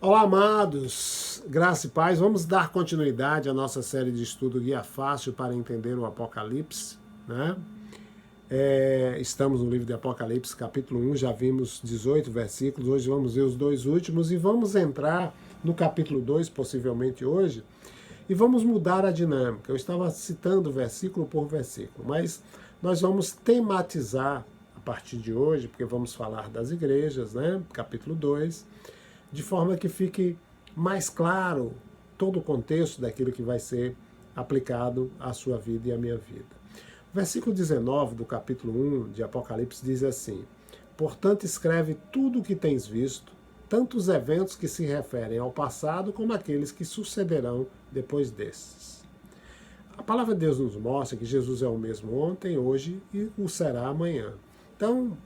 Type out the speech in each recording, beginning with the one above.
Olá, amados, graça e paz. Vamos dar continuidade à nossa série de estudo Guia Fácil para Entender o Apocalipse, né? Estamos no livro de Apocalipse, capítulo 1, já vimos 18 versículos, hoje vamos ver os dois últimos e vamos entrar no capítulo 2, possivelmente hoje, e vamos mudar a dinâmica. Eu estava citando versículo por versículo, mas nós vamos tematizar a partir de hoje, porque vamos falar das igrejas, né? Capítulo 2, de forma que fique mais claro todo o contexto daquilo que vai ser aplicado à sua vida e à minha vida. O versículo 19 do capítulo 1 de Apocalipse diz assim: portanto, escreve tudo o que tens visto, tanto os eventos que se referem ao passado como aqueles que sucederão depois desses. A palavra de Deus nos mostra que Jesus é o mesmo ontem, hoje e o será amanhã. Então,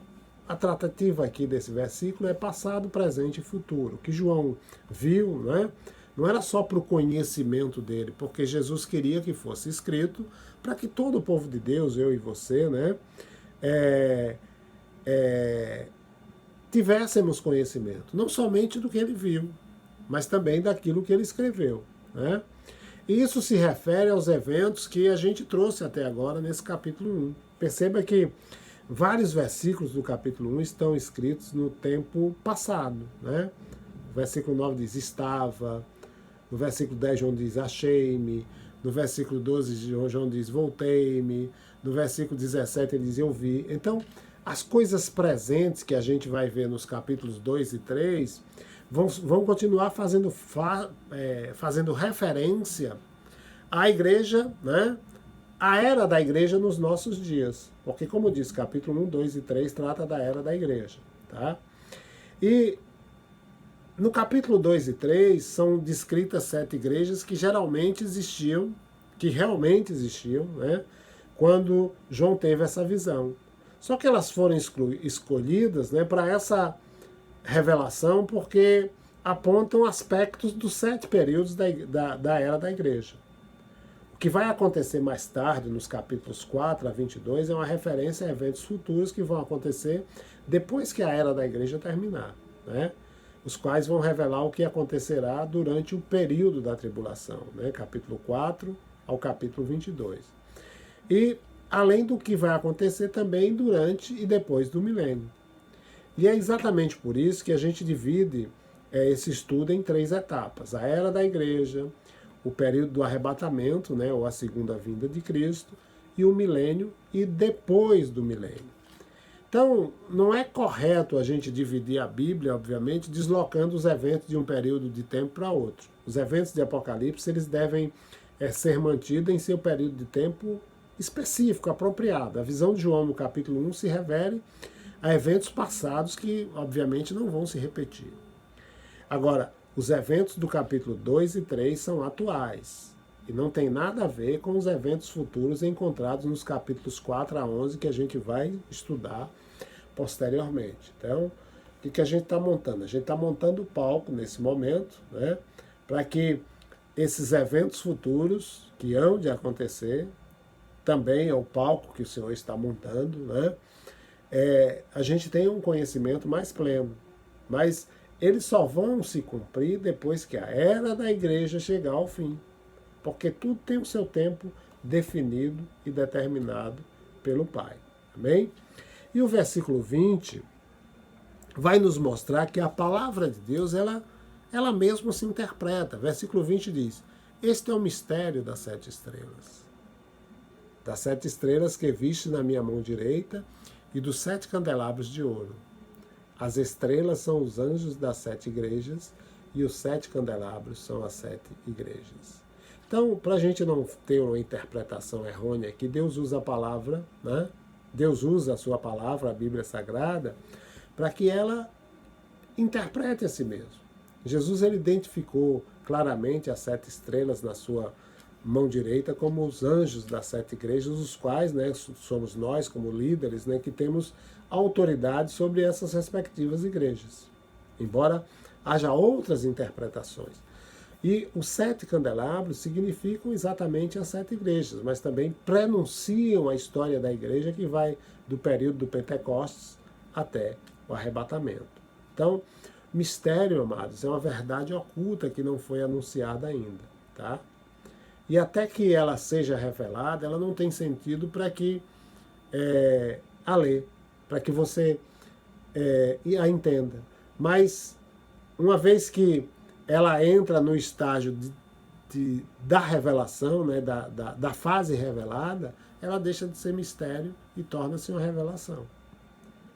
a tratativa aqui desse versículo é passado, presente e futuro. O que João viu, né, não era só para o conhecimento dele, porque Jesus queria que fosse escrito para que todo o povo de Deus, eu e você, né, tivéssemos conhecimento, não somente do que ele viu, mas também daquilo que ele escreveu, né? E isso se refere aos eventos que a gente trouxe até agora nesse capítulo 1. Perceba que vários versículos do capítulo 1 estão escritos no tempo passado, né? O versículo 9 diz estava, no versículo 10 João diz achei-me, no versículo 12 João diz voltei-me, no versículo 17 ele diz eu vi. Então, as coisas presentes que a gente vai ver nos capítulos 2 e 3 vão continuar fazendo referência à igreja, né? A era da igreja nos nossos dias. Porque, como diz, capítulo 1, 2 e 3 trata da era da igreja. Tá? E no capítulo 2 e 3 são descritas 7 igrejas que geralmente existiam, que realmente existiam, né, quando João teve essa visão. Só que elas foram escolhidas, né, para essa revelação porque apontam aspectos dos 7 períodos da era da igreja. O que vai acontecer mais tarde, nos capítulos 4 a 22, é uma referência a eventos futuros que vão acontecer depois que a era da igreja terminar, né? Os quais vão revelar o que acontecerá durante o período da tribulação, né? Capítulo 4 ao capítulo 22. E além do que vai acontecer também durante e depois do milênio. E é exatamente por isso que a gente divide esse estudo em 3 etapas. A era da igreja, o período do arrebatamento, né, ou a segunda vinda de Cristo, e o milênio e depois do milênio. Então, não é correto a gente dividir a Bíblia, obviamente, deslocando os eventos de um período de tempo para outro. Os eventos de Apocalipse, eles devem ser mantidos em seu período de tempo específico, apropriado. A visão de João no capítulo 1 se refere a eventos passados que, obviamente, não vão se repetir. Agora, os eventos do capítulo 2 e 3 são atuais e não tem nada a ver com os eventos futuros encontrados nos capítulos 4 a 11 que a gente vai estudar posteriormente. Então, o que a gente está montando? A gente está montando o palco nesse momento, né, para que esses eventos futuros que hão de acontecer, também é o palco que o Senhor está montando, né, a gente tenha um conhecimento mais pleno. Mas eles só vão se cumprir depois que a era da igreja chegar ao fim. Porque tudo tem o seu tempo definido e determinado pelo Pai. Amém? E o versículo 20 vai nos mostrar que a palavra de Deus, ela mesma se interpreta. Versículo 20 diz: este é o mistério das 7 estrelas. Das 7 estrelas que viste na minha mão direita e dos 7 candelabros de ouro. As estrelas são os anjos das 7 igrejas e os 7 candelabros são as 7 igrejas. Então, para a gente não ter uma interpretação errônea, que Deus usa a palavra, né? Deus usa a sua palavra, a Bíblia Sagrada, para que ela interprete a si mesmo. Jesus ele identificou claramente as 7 estrelas na sua mão direita como os anjos das 7 igrejas, os quais, né, somos nós como líderes, né, que temos autoridade sobre essas respectivas igrejas, embora haja outras interpretações. E os 7 candelabros significam exatamente as 7 igrejas, mas também prenunciam a história da igreja que vai do período do Pentecostes até o arrebatamento. Então, Mistério, amados, é uma verdade oculta que não foi anunciada ainda, tá? E até que ela seja revelada, ela não tem sentido para que a ler, para que você a entenda. Mas, uma vez que ela entra no estágio da revelação, né, da fase revelada, ela deixa de ser mistério e torna-se uma revelação.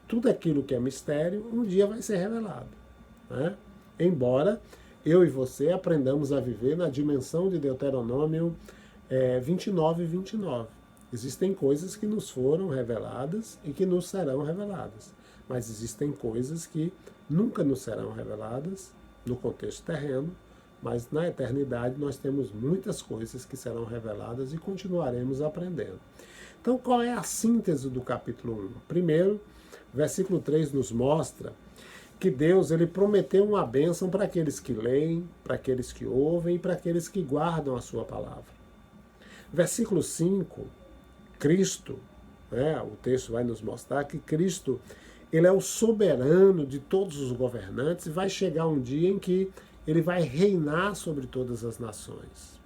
Tudo aquilo que é mistério, um dia vai ser revelado. Né? Embora eu e você aprendamos a viver na dimensão de Deuteronômio 29 e 29. Existem coisas que nos foram reveladas e que nos serão reveladas. Mas existem coisas que nunca nos serão reveladas no contexto terreno, mas na eternidade nós temos muitas coisas que serão reveladas e continuaremos aprendendo. Então, qual é a síntese do capítulo 1? Primeiro, versículo 3 nos mostra que Deus ele prometeu uma bênção para aqueles que leem, para aqueles que ouvem e para aqueles que guardam a sua palavra. Versículo 5, Cristo, o texto vai nos mostrar que Cristo ele é o soberano de todos os governantes e vai chegar um dia em que ele vai reinar sobre todas as nações.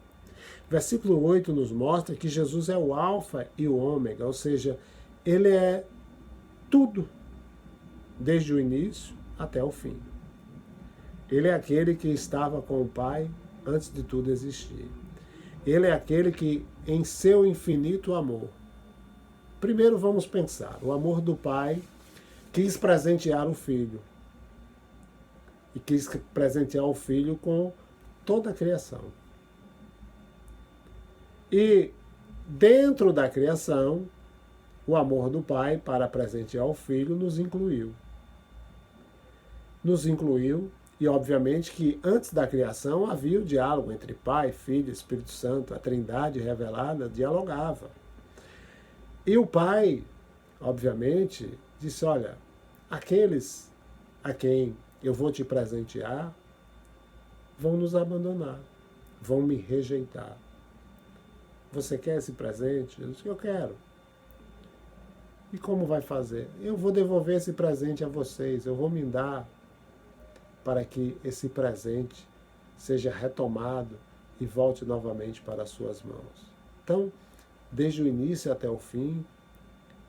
Versículo 8 nos mostra que Jesus é o alfa e o ômega, ou seja, ele é tudo, desde o início até o fim. Ele é aquele que estava com o Pai antes de tudo existir. Ele é aquele que, em seu infinito amor, primeiro vamos pensar, o amor do Pai quis presentear o Filho. E quis presentear o Filho com toda a criação. E dentro da criação, o amor do Pai para presentear o Filho nos incluiu. Nos incluiu, e obviamente que antes da criação havia o diálogo entre Pai, Filho e Espírito Santo, a Trindade revelada dialogava. E o Pai, obviamente, disse, olha, aqueles a quem eu vou te presentear vão nos abandonar, vão me rejeitar. Você quer esse presente? Eu disse, eu quero. E como vai fazer? Eu vou devolver esse presente a vocês, eu vou me dar para que esse presente seja retomado e volte novamente para as suas mãos. Então, desde o início até o fim,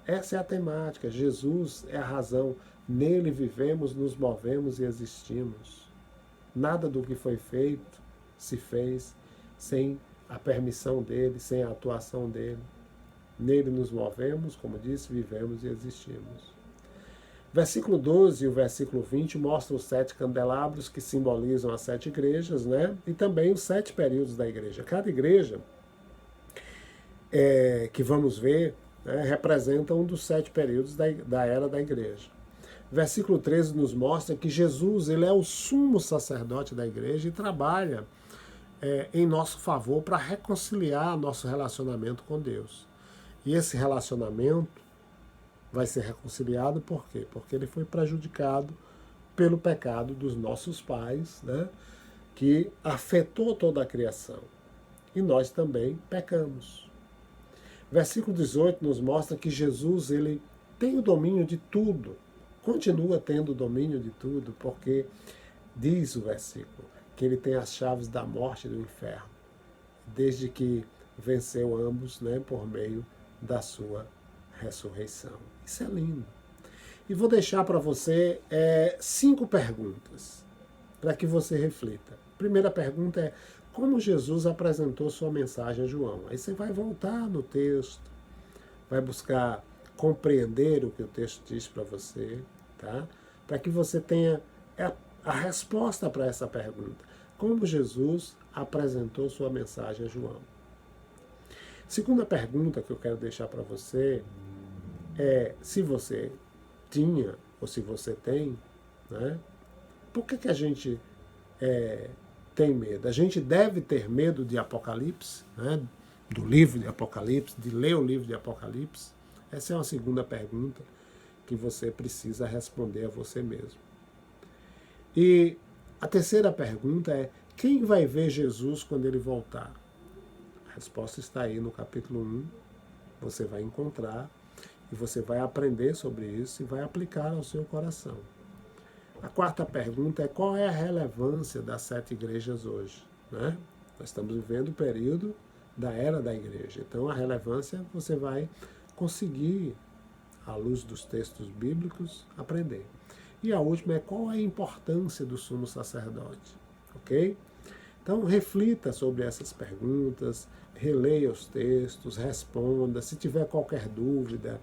essa é a temática. Jesus é a razão. Nele vivemos, nos movemos e existimos. Nada do que foi feito se fez sem a permissão dele, sem a atuação dele. Nele nos movemos, como disse, vivemos e existimos. Versículo 12 e o versículo 20 mostram os 7 candelabros que simbolizam as 7 igrejas, né? E também os 7 períodos da igreja. Cada igreja que vamos ver representa um dos 7 períodos da era da igreja. Versículo 13 nos mostra que Jesus ele é o sumo sacerdote da igreja e trabalha em nosso favor para reconciliar nosso relacionamento com Deus. E esse relacionamento vai ser reconciliado por quê? Porque ele foi prejudicado pelo pecado dos nossos pais, né, que afetou toda a criação. E nós também pecamos. Versículo 18 nos mostra que Jesus ele tem o domínio de tudo, continua tendo o domínio de tudo, porque diz o versículo que ele tem as chaves da morte e do inferno, desde que venceu ambos, né, por meio da sua ressurreição. Isso é lindo. E vou deixar para você 5 perguntas para que você reflita. Primeira pergunta é: como Jesus apresentou sua mensagem a João? Aí você vai voltar no texto, vai buscar compreender o que o texto diz para você, tá? Para que você tenha a resposta para essa pergunta. Como Jesus apresentou sua mensagem a João? Segunda pergunta que eu quero deixar para você é se você tinha ou se você tem, né? Por que a gente tem medo? A gente deve ter medo de Apocalipse, né? Do livro de Apocalipse, de ler o livro de Apocalipse? Essa é uma segunda pergunta que você precisa responder a você mesmo. E a terceira pergunta é: quem vai ver Jesus quando ele voltar? A resposta está aí no capítulo 1. Você vai encontrar e você vai aprender sobre isso e vai aplicar ao seu coração. A quarta pergunta é: qual é a relevância das 7 igrejas hoje? Né? Nós estamos vivendo o período da era da igreja. Então a relevância você vai conseguir, à luz dos textos bíblicos, aprender. E a última é: qual é a importância do sumo sacerdote? Ok? Então reflita sobre essas perguntas, releia os textos, responda. Se tiver qualquer dúvida,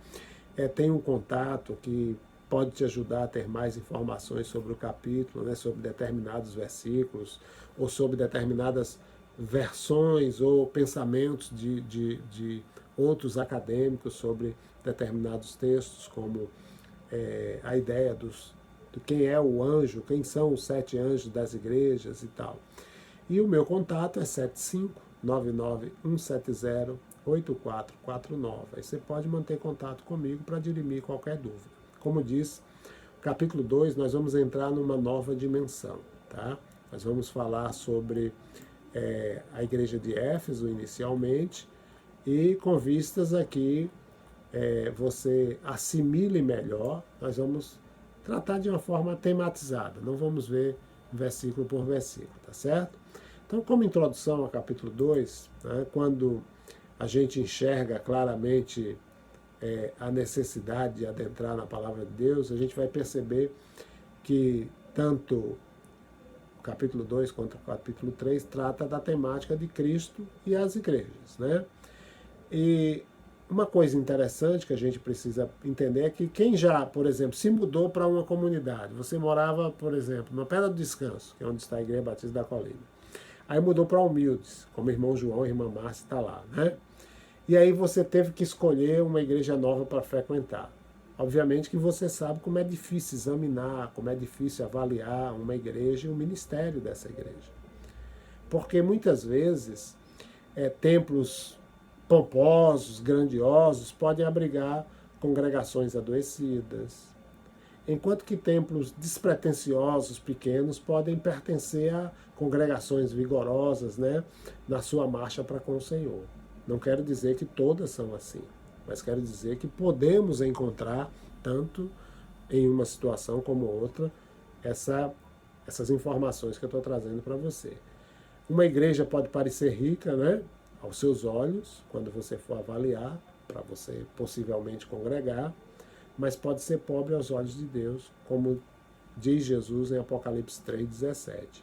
tenha um contato que pode te ajudar a ter mais informações sobre o capítulo, né, sobre determinados versículos, ou sobre determinadas versões ou pensamentos de outros acadêmicos sobre determinados textos, como a ideia de quem é o anjo, quem são os 7 anjos das igrejas e tal. E o meu contato é 75991708449. Aí você pode manter contato comigo para dirimir qualquer dúvida. Como diz, capítulo 2, nós vamos entrar numa nova dimensão. Tá? Nós vamos falar sobre a igreja de Éfeso inicialmente, e com vistas aqui você assimile melhor, nós vamos tratar de uma forma tematizada, não vamos ver versículo por versículo, tá certo? Então, como introdução ao capítulo 2, né, quando a gente enxerga claramente a necessidade de adentrar na palavra de Deus, a gente vai perceber que tanto o capítulo 2 quanto o capítulo 3 trata da temática de Cristo e as igrejas, né? E uma coisa interessante que a gente precisa entender é que quem já, por exemplo, se mudou para uma comunidade, você morava, por exemplo, na Pedra do Descanso, que é onde está a Igreja Batista da Colina, aí mudou para Humildes, como o irmão João e a irmã Márcia está lá, né? E aí você teve que escolher uma igreja nova para frequentar. Obviamente que você sabe como é difícil examinar, como é difícil avaliar uma igreja e o ministério dessa igreja. Porque muitas vezes templos pomposos, grandiosos, podem abrigar congregações adoecidas, enquanto que templos despretensiosos, pequenos, podem pertencer a congregações vigorosas, né, na sua marcha para com o Senhor. Não quero dizer que todas são assim, mas quero dizer que podemos encontrar, tanto em uma situação como outra, essas informações que eu estou trazendo para você. Uma igreja pode parecer rica, né, aos seus olhos, quando você for avaliar, para você possivelmente congregar, mas pode ser pobre aos olhos de Deus, como diz Jesus em Apocalipse 3,17.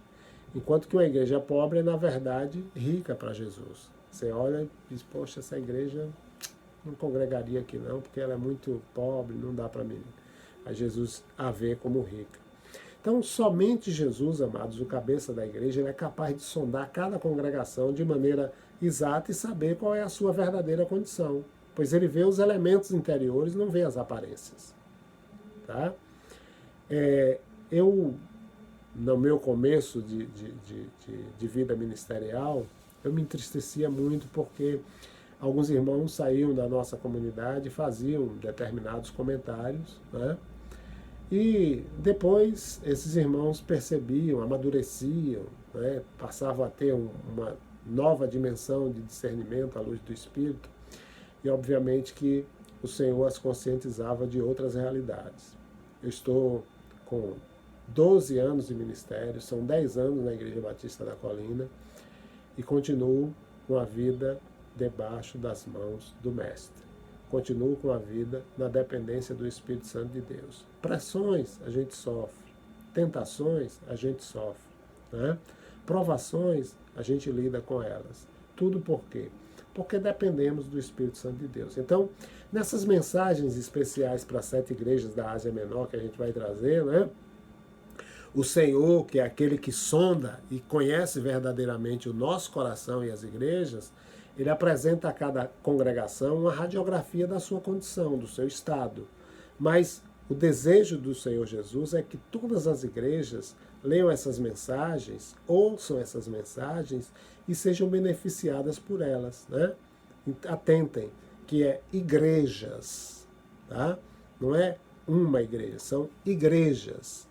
Enquanto que uma igreja pobre é, na verdade, rica para Jesus. Você olha e diz: poxa, essa igreja não congregaria aqui não, porque ela é muito pobre, não dá para mim. A Jesus a vê como rica. Então, somente Jesus, amados, o cabeça da igreja, ele é capaz de sondar cada congregação de maneira exata e saber qual é a sua verdadeira condição, pois ele vê os elementos interiores, não vê as aparências. Tá? Eu, no meu começo de vida ministerial, eu me entristecia muito porque alguns irmãos saíam da nossa comunidade e faziam determinados comentários, né? E depois esses irmãos percebiam, amadureciam, né? Passavam a ter uma nova dimensão de discernimento à luz do Espírito, e obviamente que o Senhor as conscientizava de outras realidades. Eu estou com 12 anos de ministério, são 10 anos na Igreja Batista da Colina, e continuo com a vida debaixo das mãos do Mestre. Continuo com a vida na dependência do Espírito Santo de Deus. Pressões a gente sofre, tentações a gente sofre, né? Provações a gente lida com elas. Tudo por quê? Porque dependemos do Espírito Santo de Deus. Então, nessas mensagens especiais para as 7 igrejas da Ásia Menor que a gente vai trazer, né? O Senhor, que é aquele que sonda e conhece verdadeiramente o nosso coração e as igrejas, ele apresenta a cada congregação uma radiografia da sua condição, do seu estado. Mas o desejo do Senhor Jesus é que todas as igrejas leiam essas mensagens, ouçam essas mensagens e sejam beneficiadas por elas, né? Atentem, que é igrejas, tá? Não é uma igreja, são igrejas.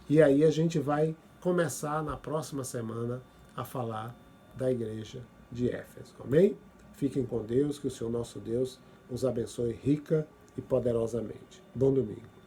E aí a gente vai começar na próxima semana a falar da igreja de Éfeso. Amém? Fiquem com Deus, que o Senhor nosso Deus os abençoe rica e poderosamente. Bom domingo.